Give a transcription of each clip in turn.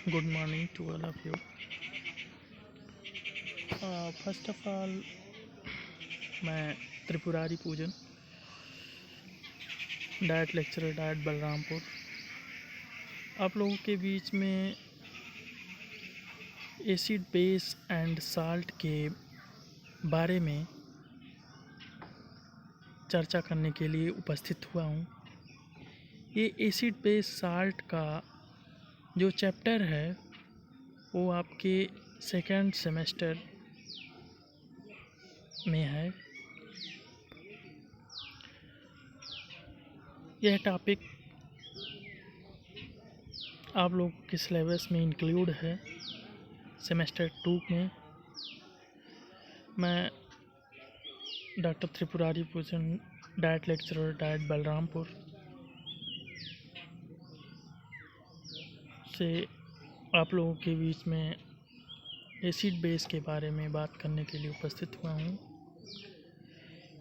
Good morning to all of you. First of all मैं त्रिपुरारी पूजन diet lecturer diet Balrampur आप लोगों के बीच में एसिड बेस एंड साल्ट के बारे में चर्चा करने के लिए उपस्थित हुआ हूँ। ये एसिड बेस साल्ट का जो चैप्टर है वो आपके सेकेंड सेमेस्टर में है। यह टॉपिक आप लोग के सिलेबस में इंक्लूड है सेमेस्टर 2 में। मैं डॉक्टर त्रिपुरारी पूजन डाइट लेक्चरर डाइट बलरामपुर से आप लोगों के बीच में एसिड बेस के बारे में बात करने के लिए उपस्थित हुआ हूँ।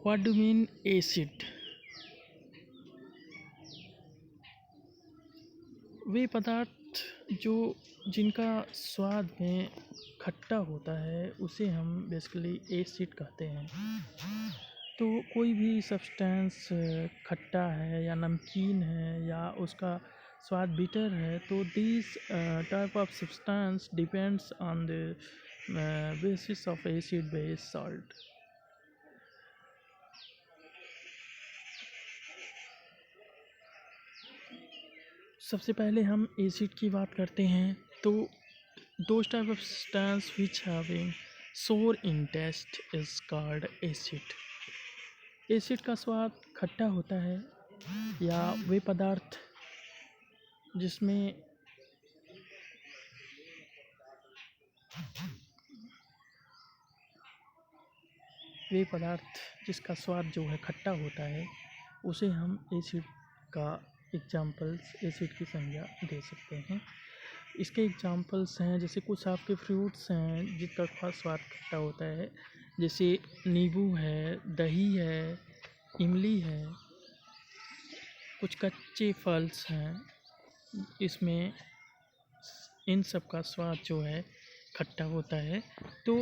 What do mean acid? वे पदार्थ जिनका स्वाद में खट्टा होता है उसे हम बेसिकली एसिड कहते हैं। तो कोई भी सब्सटेंस खट्टा है या नमकीन है या उसका स्वाद बिटर है, तो this type of substance depends on the basis of acid base salt. सबसे पहले हम एसिड की बात करते हैं। तो those type of substance which having sour in taste is called acid। Acid का स्वाद खट्टा होता है या वे पदार्थ जिसमें जिसका स्वाद जो है खट्टा होता है उसे हम एसिड का एसिड की संज्ञा दे सकते हैं। इसके एग्जांपल्स हैं, जैसे कुछ आपके फ्रूट्स हैं जिसका स्वाद खट्टा होता है, जैसे नींबू है, दही है, इमली है। कुछ कच्चे फल्स हैं, इसमें इन सब का स्वाद जो है खट्टा होता है। तो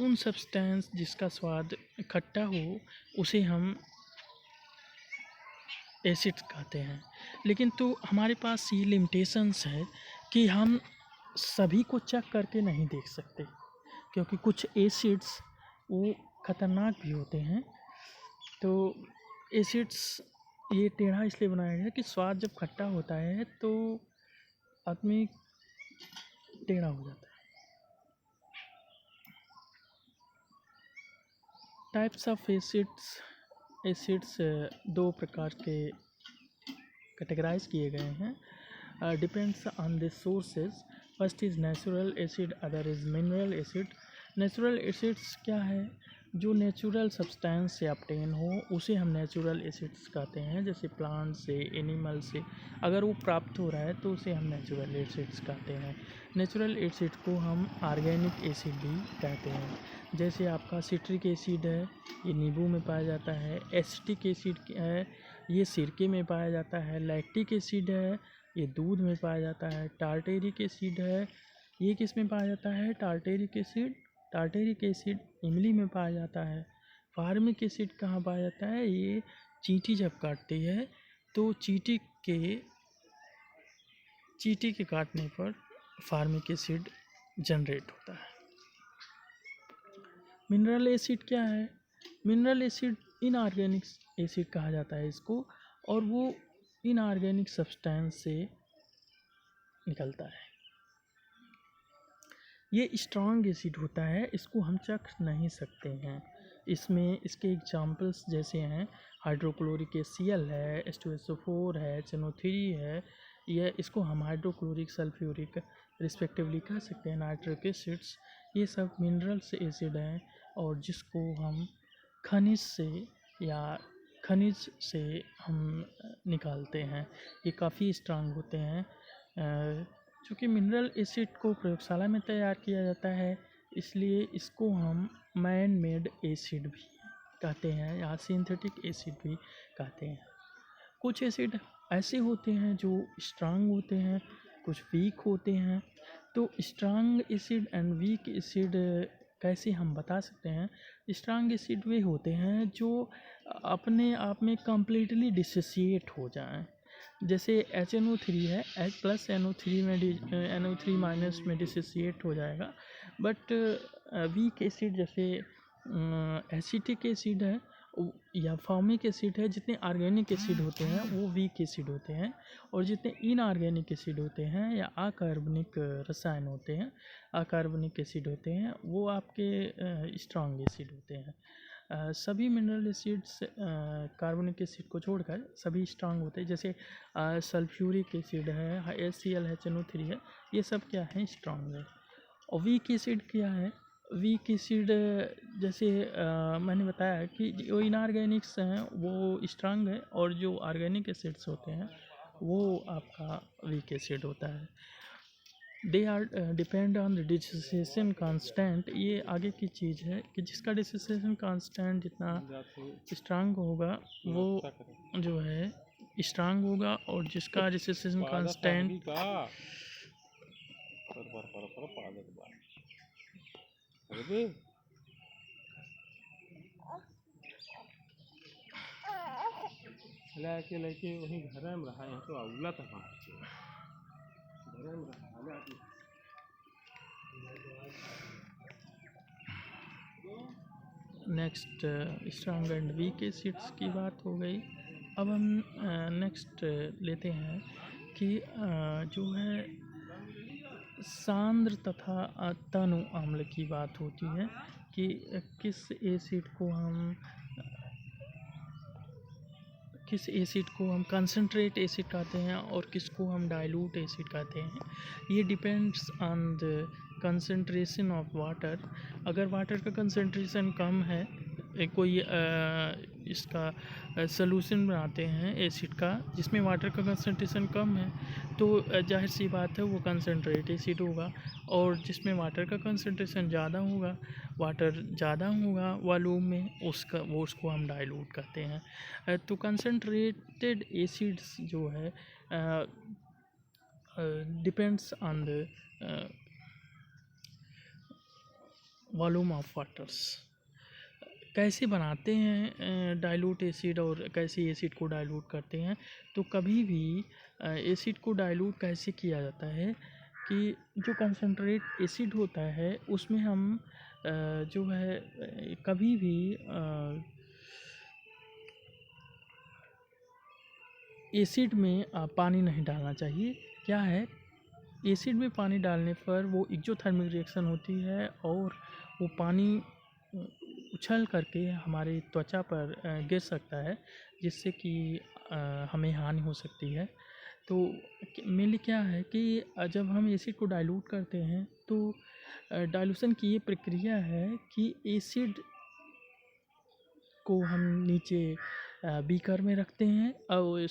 उन सब्सटेंस जिसका स्वाद खट्टा हो उसे हम एसिड कहते हैं। लेकिन तो हमारे पास ये लिमिटेशंस है कि हम सभी को चेक करके नहीं देख सकते, क्योंकि कुछ एसिड्स वो ख़तरनाक भी होते हैं। तो एसिड्स ये टेढ़ा इसलिए बनाया गया है कि स्वाद जब खट्टा होता है तो आदमी टेढ़ा हो जाता है। टाइप्स ऑफ एसिड्स दो प्रकार के कैटेगराइज किए गए हैं, depends on the sources. First is natural acid, other is mineral acid. Natural acids क्या है? जो नेचुरल सब्सटेंस से ऑब्टेन हो उसे हम नेचुरल एसिड्स कहते हैं। जैसे प्लांट से, एनिमल से अगर वो प्राप्त हो रहा है तो उसे हम नेचुरल एसिड्स कहते हैं। नेचुरल एसिड को हम ऑर्गेनिक एसिड भी कहते हैं। जैसे आपका सिट्रिक एसिड है, ये नींबू में पाया जाता है। एसिटिक एसिड है, ये सिरके में पाया जाता है। लैक्टिक एसिड है, ये दूध में पाया जाता है। टार्टेरिक एसिड है, ये किस में पाया जाता है? टार्टेरिक एसिड इमली में पाया जाता है। फार्मिक एसिड कहाँ पाया जाता है? ये चींटी जब काटती है तो चींटी के काटने पर फार्मिक एसिड जनरेट होता है। मिनरल एसिड क्या है? मिनरल एसिड इनऑर्गेनिक एसिड कहा जाता है इसको, और वो इनऑर्गेनिक सब्सटेंस से निकलता है। ये स्ट्रॉन्ग एसिड होता है, इसको हम चख नहीं सकते हैं। इसके एग्जांपल्स जैसे हैं हाइड्रोक्लोरिक HCl है, H2SO4 है, NO3 है। यह इसको हम हाइड्रोक्लोरिक सल्फ्यूरिक रिस्पेक्टिवली कह सकते हैं। नाइट्रिक एसिड्स, ये सब मिनरल्स एसिड हैं और जिसको हम खनिज से हम निकालते हैं। ये काफ़ी स्ट्रांग होते हैं। चूँकि मिनरल एसिड को प्रयोगशाला में तैयार किया जाता है, इसलिए इसको हम मैन मेड एसिड भी कहते हैं या सिंथेटिक एसिड भी कहते हैं। कुछ एसिड ऐसे होते हैं जो स्ट्रांग होते हैं, कुछ वीक होते हैं। तो strong acid and weak acid कैसे हम बता सकते हैं? स्ट्रांग एसिड वे होते हैं जो अपने आप में कम्प्लीटली डिसोसिएट हो जाएं। जैसे HNO3 है, H प्लस NO3 में NO3 माइनस में डिसोसिएट हो जाएगा। बट वीक एसिड जैसे एसिटिक एसिड है या फॉर्मिक एसिड है, जितने ऑर्गेनिक एसिड होते हैं वो वीक एसिड होते हैं, और जितने इनऑर्गेनिक एसिड होते हैं या अकार्बनिक रसायन होते हैं, अकार्बनिक एसिड होते हैं, वो आपके स्ट्रॉन्ग एसिड होते हैं। सभी मिनरल एसिड्स कार्बनिक एसिड को छोड़कर सभी स्ट्रांग होते हैं। जैसे सल्फ्यूरिक एसिड है, HCl HNO3 है, ये सब क्या है? स्ट्रांग है। और वीक एसिड क्या है? वीक एसिड जैसे मैंने बताया कि जो इनऑर्गेनिक्स हैं वो स्ट्रांग है, और जो ऑर्गेनिक एसिड्स होते हैं वो आपका वीक एसिड होता है। They are depend on the dissociation constant. ये आगे की चीज़ है कि जिसका डिसोसिएशन कांस्टेंट जितना स्ट्रांग होगा वो जो है स्ट्रांग होगा, और जिसका डिसोसिएशन कांस्टेंट लेके वहीं घर में रहा, यहाँ तो अवला था घर में रहा। Next strong and weak acids की बात हो गई। अब हम नेक्स्ट लेते हैं कि जो है सांद्र तथा तनु अम्ल की बात होती है कि किस एसिड को हम कंसनट्रेट एसिड कहते हैं और किसको हम डाइल्यूट एसिड कहते हैं। ये depends on the concentration of water. अगर वाटर का कंसनट्रेशन कम है, कोई इसका सॉल्यूशन बनाते हैं एसिड का जिसमें वाटर का कंसनट्रेशन कम है, तो जाहिर सी बात है वो कंसनट्रेट एसिड होगा। और जिसमें वाटर का कंसनट्रेशन ज़्यादा होगा, वाटर ज़्यादा होगा वॉल्यूम में, उसको हम डाइल्यूट कहते हैं। तो कंसनट्रेटेड एसिड्स जो है depends on the volume of waters. कैसे बनाते हैं डाइल्यूट एसिड और कैसे एसिड को डाइल्यूट करते हैं? तो कभी भी एसिड को डाइल्यूट कैसे किया जाता है कि जो कंसनट्रेट एसिड होता है उसमें हम जो है कभी भी एसिड में पानी नहीं डालना चाहिए। क्या है, एसिड में पानी डालने पर वो एक्ज़ोथर्मिक रिएक्शन होती है और वो पानी उछल करके हमारे त्वचा पर गिर सकता है, जिससे कि हमें हानि हो सकती है। तो मेनली क्या है कि जब हम एसिड को डाइल्यूट करते हैं तो डाइल्यूशन की ये प्रक्रिया है कि एसिड को हम नीचे बीकर में रखते हैं और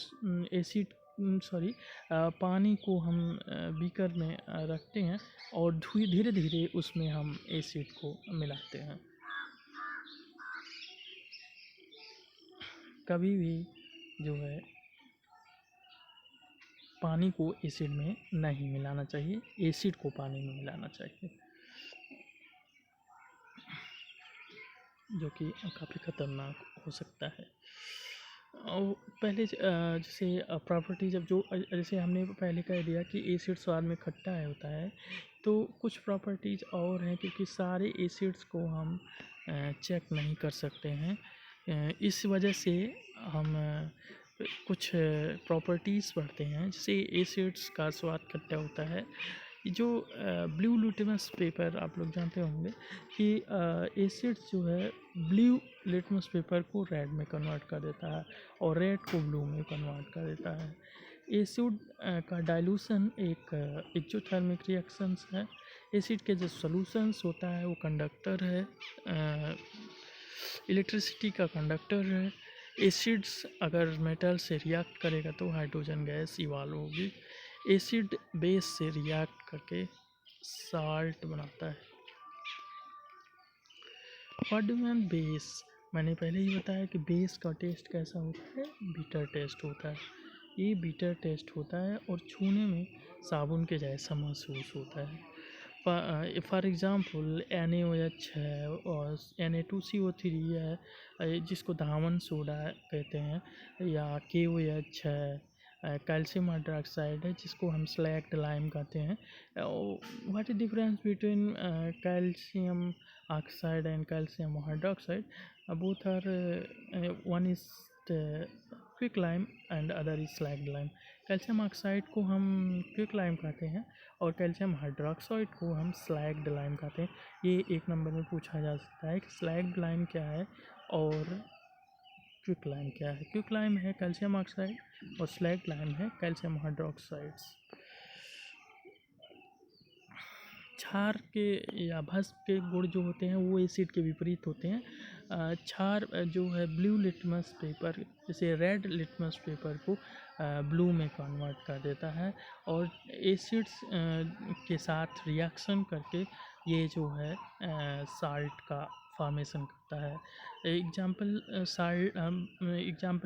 पानी को हम बीकर में रखते हैं और धीरे धीरे उसमें हम एसिड को मिलाते हैं। कभी भी जो है पानी को एसिड में नहीं मिलाना चाहिए, एसिड को पानी में मिलाना चाहिए, जो कि काफ़ी ख़तरनाक हो सकता है। और पहले जैसे प्रॉपर्टी जैसे हमने पहले कह दिया कि एसिड स्वाद में खट्टा होता है, तो कुछ प्रॉपर्टीज़ और हैं क्योंकि सारे एसिड्स को हम चेक नहीं कर सकते हैं। इस वजह से हम कुछ प्रॉपर्टीज़ पढ़ते हैं। जैसे एसिड्स का स्वाद खट्टा होता है। जो ब्लू लिटमस पेपर आप लोग जानते होंगे कि एसिड्स जो है ब्लू लिटमस पेपर को रेड में कन्वर्ट कर देता है और रेड को ब्लू में कन्वर्ट कर देता है। एसिड का डाइल्यूशन एक एक्ज़ोथर्मिक रिएक्शंस है। एसिड के जो सॉल्यूशंस होता है वो कंडक्टर है, इलेक्ट्रिसिटी का कंडक्टर है। एसिड्स अगर मेटल से रिएक्ट करेगा तो हाइड्रोजन गैस इवॉल्व होगी। एसिड बेस से रिएक्ट करके साल्ट बनाता है। What do mean base? मैंने पहले ही बताया कि बेस का टेस्ट कैसा होता है, बिटर टेस्ट होता है। ये बिटर टेस्ट होता है और छूने में साबुन के जैसा महसूस होता है। फॉर एग्ज़ाम्पल NaOH है और Na2CO3 है, जिसको धामन सोडा कहते हैं, या KOH है, कैल्शियम हाइड्रोक्साइड है जिसको हम स्लैक्ड लाइम कहते हैं। What is difference between calcium oxide and calcium hydroxide? Both are one is quick lime and other is slaked lime. Calcium oxide को हम क्विक लाइम कहते हैं और कैल्शियम हाइड्रोक्साइड को हम स्लैग्ड लाइम कहते हैं। ये 1 नंबर में पूछा जा सकता है कि स्लैग्ड लाइम क्या है और क्विक लाइम क्या है। क्विक लाइम है कैल्शियम ऑक्साइड और स्लैग्ड लाइम है कैल्शियम हाइड्रोक्साइड्स। क्षार के या भस्म के गुण जो होते हैं वो एसिड के विपरीत होते हैं। क्षार जो है ब्लू लिटमस पेपर, जैसे रेड लिटमस पेपर को ब्लू में कन्वर्ट कर देता है और एसिड्स के साथ रिएक्शन करके ये जो है साल्ट का फॉर्मेशन करता है। एग्जाम्पल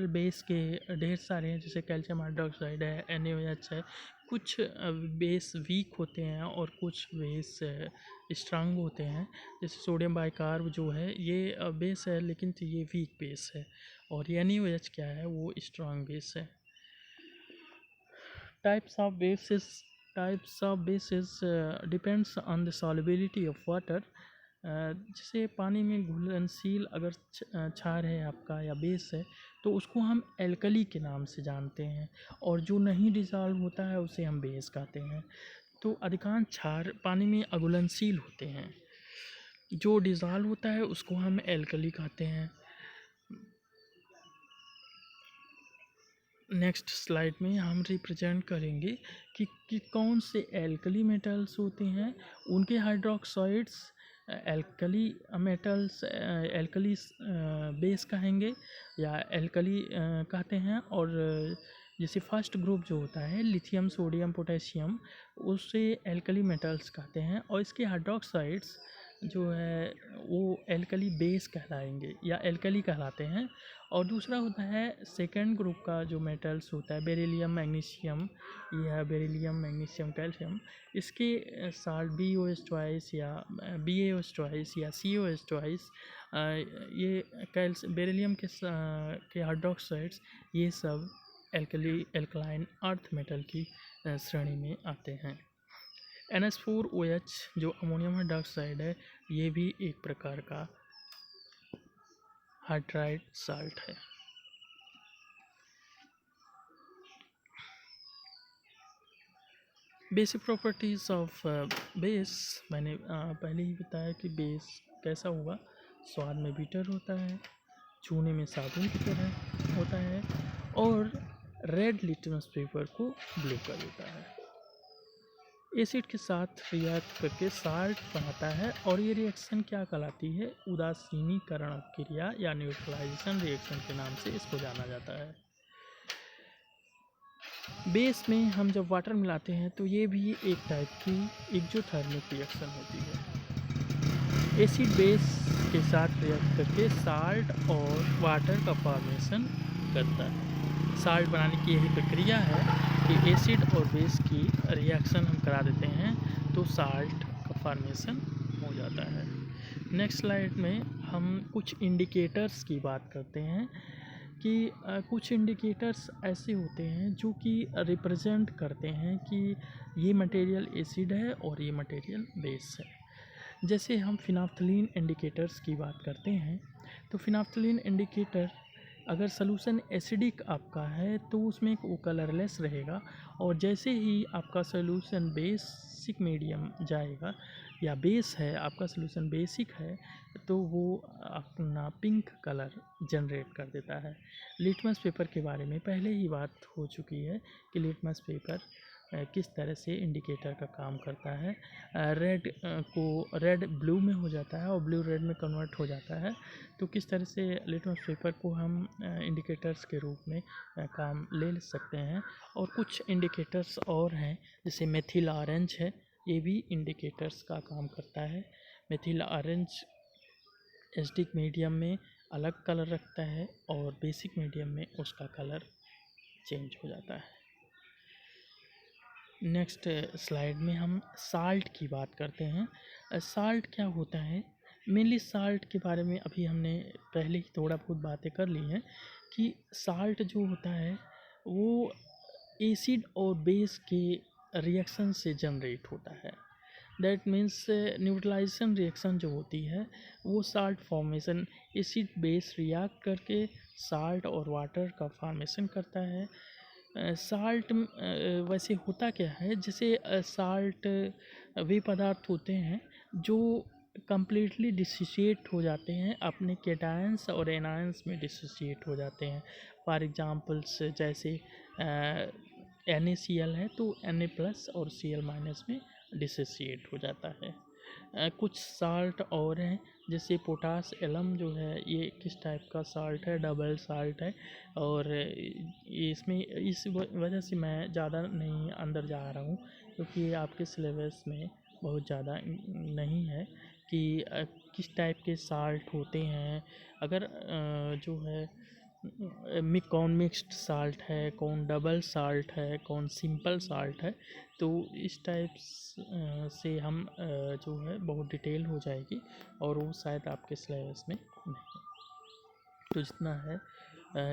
बेस के ढेर सारे हैं, जैसे कैल्शियम हाइड्रोक्साइड है, NaOH है। कुछ बेस वीक होते हैं और कुछ बेस स्ट्रांग होते हैं, जैसे सोडियम बाइकार्ब जो है ये बेस है लेकिन ये वीक बेस है, और NaOH क्या है वो स्ट्रांग बेस है। Types of bases depends on the solubility of water. जैसे पानी में घुलनशील अगर क्षार है आपका या बेस है तो उसको हम एल्कली के नाम से जानते हैं, और जो नहीं डिज़ोल्व होता है उसे हम बेस कहते हैं। तो अधिकांश क्षार पानी में अघुलनशील होते हैं, जो डिज़ोल्व होता है उसको हम एल्कली कहते हैं। नेक्स्ट स्लाइड में हम रिप्रेजेंट करेंगे कि कौन से एल्कली मेटल्स होते हैं, उनके hydroxides alkali metals alkali base कहेंगे या एल्कली कहते हैं। और जैसे फर्स्ट ग्रुप जो होता है लिथियम सोडियम पोटेशियम, उसे एल्कली मेटल्स कहते हैं और इसके हाइड्रोक्साइड्स जो है वो एल्कली बेस कहलाएंगे या एल्कली कहलाते हैं। और दूसरा होता है सेकेंड ग्रुप का जो मेटल्स होता है बेरिलियम मैग्नीशियम, या बेरिलियम मैग्नीशियम कैल्शियम, इसके साल्ट BOH ट्वाइस या BaOH ट्वाइस या COH ट्वाइस, ये बेरिलियम के हाइड्रोक्साइड्स ये सब एल्कलाइन अर्थ मेटल की श्रेणी में आते हैं। NH4OH जो अमोनियम हाइड्रोक्साइड है ये भी एक प्रकार का हाइड्राइड साल्ट है। बेसिक प्रॉपर्टीज़ ऑफ बेस, मैंने पहले ही बताया कि बेस कैसा होगा। स्वाद में बिटर होता है, छूने में साबुन की तरह होता है और रेड लिटमस पेपर को ब्लू कर देता है। एसिड के साथ रिएक्ट करके साल्ट बनाता है और ये रिएक्शन क्या कहलाती है? उदासीनीकरण क्रिया या न्यूट्रलाइजेशन रिएक्शन के नाम से इसको जाना जाता है। बेस में हम जब वाटर मिलाते हैं तो ये भी एक टाइप की एक्जोथर्मिक रिएक्शन होती है। एसिड बेस के साथ रिएक्ट करके साल्ट और वाटर का फॉर्मेशन करता है। साल्ट बनाने की यही प्रक्रिया है कि एसिड और बेस की रिएक्शन हम करा देते हैं तो साल्ट का फॉर्मेशन हो जाता है। नेक्स्ट स्लाइड में हम कुछ इंडिकेटर्स की बात करते हैं कि कुछ इंडिकेटर्स ऐसे होते हैं जो कि रिप्रेजेंट करते हैं कि ये मटेरियल एसिड है और ये मटेरियल बेस है। जैसे हम फिनाफ्थलीन इंडिकेटर्स की बात करते हैं तो फिनाफ्थलीन इंडिकेटर अगर सॉल्यूशन एसिडिक आपका है तो उसमें वो कलरलेस रहेगा, और जैसे ही आपका सॉल्यूशन बेसिक मीडियम जाएगा या बेस है आपका सॉल्यूशन बेसिक है तो वो अपना पिंक कलर जनरेट कर देता है। लिटमस पेपर के बारे में पहले ही बात हो चुकी है कि लिटमस पेपर किस तरह से इंडिकेटर का काम करता है। रेड ब्लू में हो जाता है और ब्लू रेड में कन्वर्ट हो जाता है। तो किस तरह से लिटमस पेपर को हम इंडिकेटर्स के रूप में काम ले सकते हैं। और कुछ इंडिकेटर्स और हैं जैसे मेथिल ऑरेंज है, ये भी इंडिकेटर्स का काम करता है। मेथिल ऑरेंज एसिडिक मीडियम में अलग कलर रखता है और बेसिक मीडियम में उसका कलर चेंज हो जाता है। नेक्स्ट स्लाइड में हम साल्ट की बात करते हैं। साल्ट क्या होता है? मेनली साल्ट के बारे में अभी हमने पहले ही थोड़ा बहुत बातें कर ली हैं कि साल्ट जो होता है वो एसिड और बेस के रिएक्शन से जनरेट होता है। दैट मीन्स न्यूट्रलाइजेशन रिएक्शन जो होती है वो salt formation, acid base react करके साल्ट और वाटर का फॉर्मेशन करता है। साल्ट वैसे होता क्या है, जैसे साल्ट वे पदार्थ होते हैं जो कम्प्लीटली डिसोसिएट हो जाते हैं, अपने केटायंस और एनायंस में डिसोसिएट हो जाते हैं। फॉर एग्जांपल्स जैसे NaCl है तो Na+ और Cl- में डिसोसिएट हो जाता है। कुछ साल्ट और हैं, जैसे पोटास एलम जो है ये किस टाइप का साल्ट है, डबल साल्ट है। और इसमें इस वजह से मैं ज़्यादा नहीं अंदर जा रहा हूँ क्योंकि ये आपके सिलेबस में बहुत ज़्यादा नहीं है कि किस टाइप के साल्ट होते हैं। अगर जो है कौन मिक्स्ड साल्ट है, कौन डबल साल्ट है, कौन सिंपल साल्ट है, तो इस टाइप से हम जो है बहुत डिटेल हो जाएगी और वो शायद आपके सिलेबस में नहीं। तो जितना है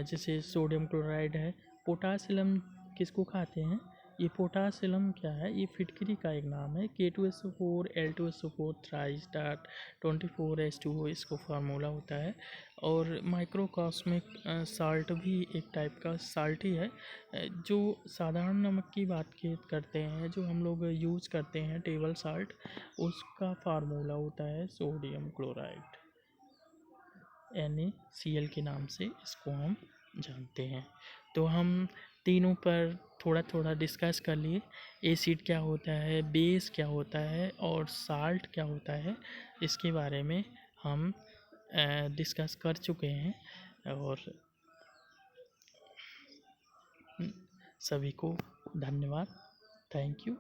जैसे सोडियम क्लोराइड है, पोटासियम किसको खाते हैं? ये पोटासियम क्या है? ये फिटकरी का एक नाम है। K2SO4 L2SO4 थ्राइस्टार्ट 24H2O इसको फार्मूला होता है। और माइक्रोकॉस्मिक साल्ट भी एक टाइप का साल्ट ही है। जो साधारण नमक की बात करते हैं, जो हम लोग यूज़ करते हैं टेबल साल्ट, उसका फार्मूला होता है सोडियम क्लोराइड, NaCl के नाम से इसको हम जानते हैं। तो हम तीनों पर थोड़ा थोड़ा डिस्कस कर लिए। एसिड क्या होता है, बेस क्या होता है और साल्ट क्या होता है, इसके बारे में हम डिस्कस कर चुके हैं। और सभी को धन्यवाद। Thank you.